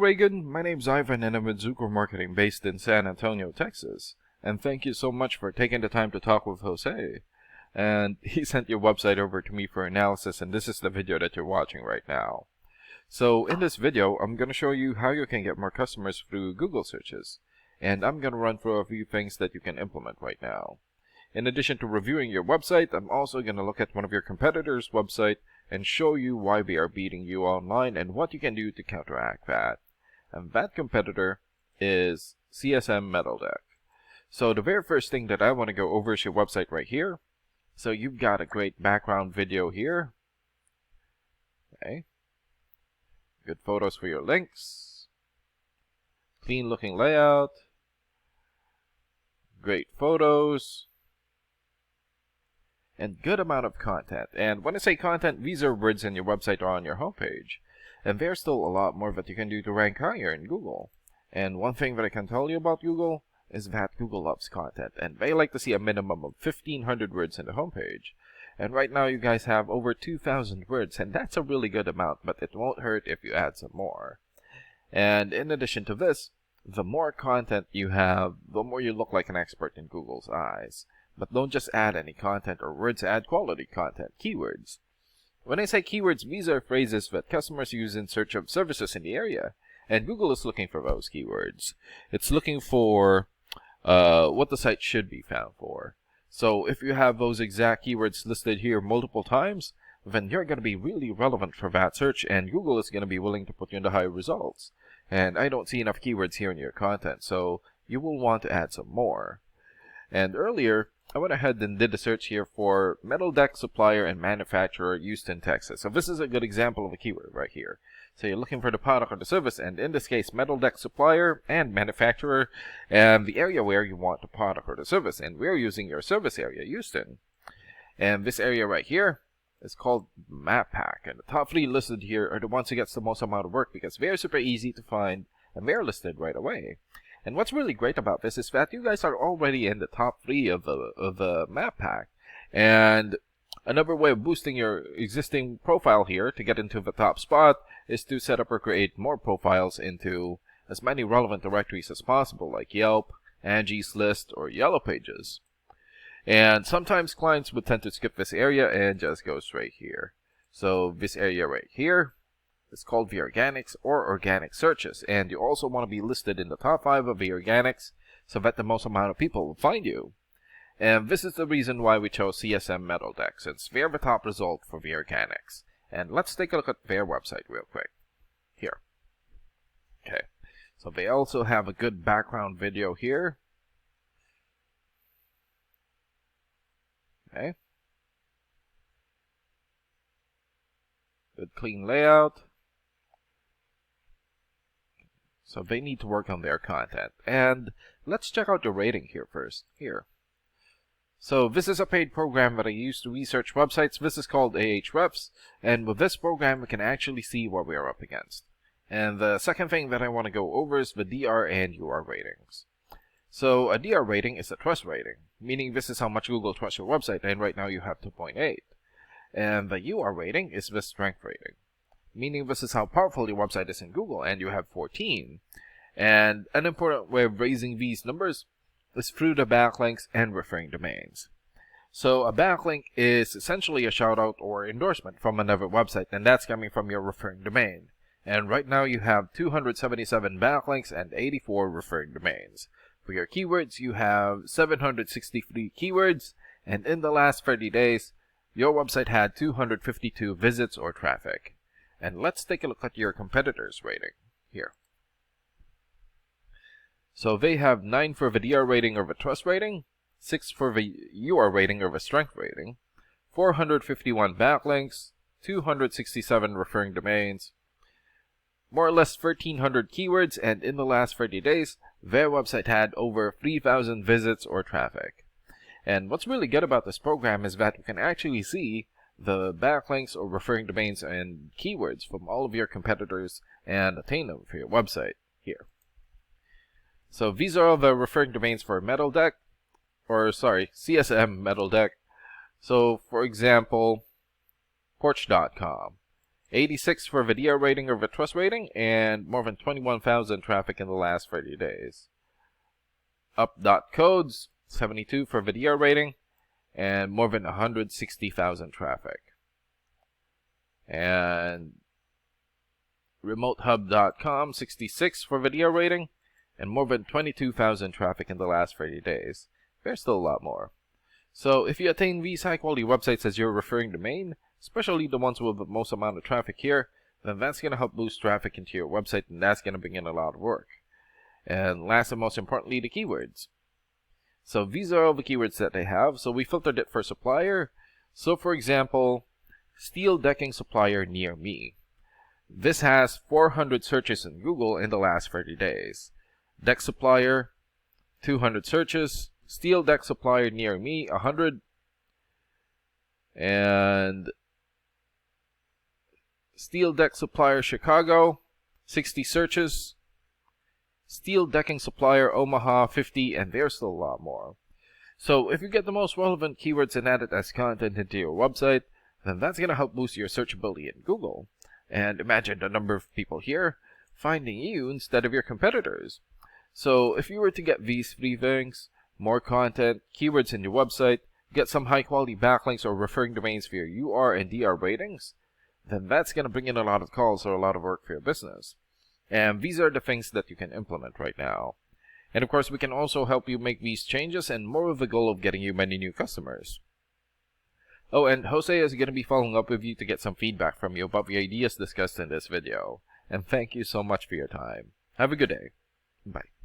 Reagan, my name's Ivan and I'm with Zuko Marketing based in San Antonio, Texas. And thank you so much for taking the time to talk with Jose. And he sent your website over to me for analysis, and this is the video that you're watching right now. So in this video, I'm going to show you how you can get more customers through Google searches. And I'm going to run through a few things that you can implement right now. In addition to reviewing your website, I'm also going to look at one of your competitors' website and show you why they are beating you online and what you can do to counteract that. And that competitor is CSM MetalDeck. So the very first thing that I want to go over is your website right here. So you've got a great background video here. Okay. Good photos for your links. Clean looking layout. Great photos. And good amount of content. And when I say content, these are words in your website or on your homepage. And there's still a lot more that you can do to rank higher in Google. And one thing that I can tell you about Google is that Google loves content. And they like to see a minimum of 1,500 words in the homepage. And right now you guys have over 2,000 words. And that's a really good amount, but it won't hurt if you add some more. And in addition to this, the more content you have, the more you look like an expert in Google's eyes. But don't just add any content or words, add quality content, keywords. When I say keywords, these are phrases that customers use in search of services in the area. And Google is looking for those keywords. It's looking for what the site should be found for. So if you have those exact keywords listed here multiple times, then you're going to be really relevant for that search, and Google is going to be willing to put you in the high results. And I don't see enough keywords here in your content, so you will want to add some more. And earlier, I went ahead and did a search here for MetalDeck supplier and manufacturer, Houston, Texas. So this is a good example of a keyword right here. So you're looking for the product or the service, and in this case, MetalDeck supplier and manufacturer, and the area where you want the product or the service. And we're using your service area, Houston. And this area right here is called Map Pack. And the top 3 listed here are the ones who gets the most amount of work because they're super easy to find and they're listed right away. And what's really great about this is that you guys are already in the top 3 of the map pack. And another way of boosting your existing profile here to get into the top spot is to set up or create more profiles into as many relevant directories as possible, like Yelp, Angie's List, or Yellow Pages. And sometimes clients would tend to skip this area and just go straight here. So this area right here, it's called the organics or organic searches, and you also want to be listed in the top 5 of the organics so that the most amount of people will find you. And this is the reason why we chose CSM MetalDeck, since they're the top result for the organics. And let's take a look at their website real quick. Here. Okay. So they also have a good background video here. Okay. Good clean layout. So they need to work on their content. And let's check out the rating here first. Here. So this is a paid program that I use to research websites. This is called Ahrefs. And with this program, we can actually see what we are up against. And the second thing that I want to go over is the DR and UR ratings. So a DR rating is a trust rating, meaning this is how much Google trusts your website. And right now you have 2.8. And the UR rating is the strength rating, meaning this is how powerful your website is in Google, and you have 14. And an important way of raising these numbers is through the backlinks and referring domains. So a backlink is essentially a shout out or endorsement from another website, and that's coming from your referring domain. And right now you have 277 backlinks and 84 referring domains. For your keywords, you have 763 keywords, and in the last 30 days, your website had 252 visits or traffic. And let's take a look at your competitors' rating here. So they have 9 for the DR rating or the trust rating, 6 for the UR rating or the strength rating, 451 backlinks, 267 referring domains, more or less 1,300 keywords, and in the last 30 days, their website had over 3,000 visits or traffic. And what's really good about this program is that you can actually see the backlinks or referring domains and keywords from all of your competitors and attain them for your website here. So these are all the referring domains for MetalDeck, CSM MetalDeck. So for example, Porch.com. 86 for video rating or trust rating, and more than 21,000 traffic in the last 30 days. Up.codes, 72 for video rating, and more than 160,000 traffic. And RemoteHub.com, 66 for video rating, and more than 22,000 traffic in the last 30 days. There's still a lot more. So if you attain these high-quality websites as your referring domain, especially the ones with the most amount of traffic here, then that's going to help boost traffic into your website, and that's going to bring in a lot of work. And last and most importantly, the keywords. So these are all the keywords that they have. So we filtered it for supplier. So for example, steel decking supplier near me. This has 400 searches in Google in the last 30 days. Deck supplier, 200 searches. Steel deck supplier near me, 100. And steel deck supplier Chicago, 60 searches. Steel decking supplier Omaha, 50, and there's still a lot more. So if you get the most relevant keywords and add it as content into your website, then that's going to help boost your searchability in Google. And imagine the number of people here finding you instead of your competitors. So if you were to get these three things, more content, keywords in your website, get some high quality backlinks or referring domains for your UR and DR ratings, then that's going to bring in a lot of calls or a lot of work for your business. And these are the things that you can implement right now. And of course, we can also help you make these changes and more with the goal of getting you many new customers. Oh, and Jose is going to be following up with you to get some feedback from you about the ideas discussed in this video. And thank you so much for your time. Have a good day. Bye.